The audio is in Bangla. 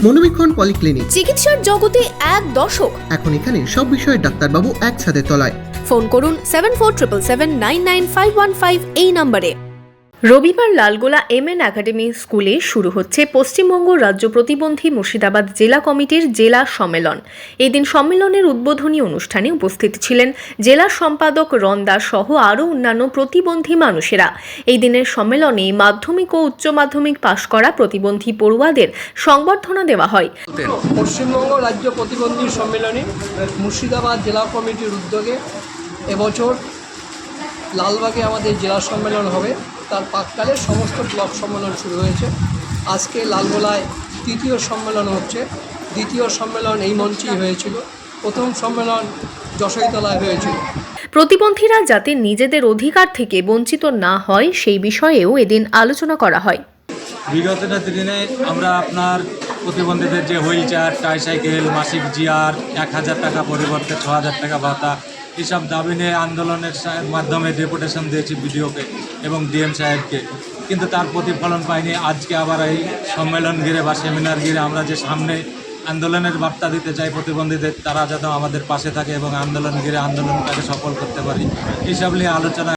মনোবীক্ষণ পলিক্লিনিক, চিকিৎসার জগতে এক দশক। এখন এখানে সব বিষয়ে ডাক্তারবাবু একসাথে তলায়। ফোন করুন 7477999515 এই নম্বরে। রবিবার লালগোলা MN একাডেমি স্কুলে শুরু হচ্ছে পশ্চিমবঙ্গ রাজ্য প্রতিবন্ধী মুর্শিদাবাদ জেলা কমিটির জেলা সম্মেলন। এদিন সম্মেলনের উদ্বোধনী অনুষ্ঠানে উপস্থিত ছিলেন জেলা সম্পাদক রন দাস সহ আরও অন্যান্য প্রতিবন্ধী মানুষেরা। এই দিনের সম্মেলনে মাধ্যমিক ও উচ্চ মাধ্যমিক পাশ করা প্রতিবন্ধী পড়ুয়াদের সংবর্ধনা দেওয়া হয়। পশ্চিমবঙ্গ রাজ্য প্রতিবন্ধী সম্মেলনে মুর্শিদাবাদ জেলা কমিটির উদ্যোগে এবছর লালবাগে আমাদের জেলা সম্মেলন হবে। তার প্রাক্কালে সমস্ত ব্লক সম্মেলন শুরু হয়েছে। আজকে লালগোলায় তৃতীয় সম্মেলন হচ্ছে। দ্বিতীয় সম্মেলন এই মঞ্চেই হয়েছিল। প্রথম সম্মেলন যশোরতলায় হয়েছিল। প্রতিবন্ধীরা যাতে নিজেদের অধিকার থেকে বঞ্চিত না হয় সেই বিষয়েও এদিন আলোচনা করা হয়। বিগত দিনে আমরা আপনার প্রতিবন্ধীদের যে হুইল চেয়ার, ট্রাইসাইকেল, মাসিক জিআর, 1000 টাকা পরিবর্তে 6000 টাকা ভাতা, এইসব দাবি নিয়ে আন্দোলনের মাধ্যমে ডেপুটেশন দিয়েছি বিডিওকে এবং ডিএম সাহেবকে, কিন্তু তার প্রতিফলন পাইনি। আজকে আবার এই সম্মেলন ঘিরে বা সেমিনার ঘিরে আমরা যে সামনে আন্দোলনের বার্তা দিতে চাই প্রতিবন্ধীদের, তারা যাতে আমাদের পাশে থাকে এবং আন্দোলন ঘিরে আন্দোলনটাকে সফল করতে পারি, এইসব নিয়ে আলোচনা।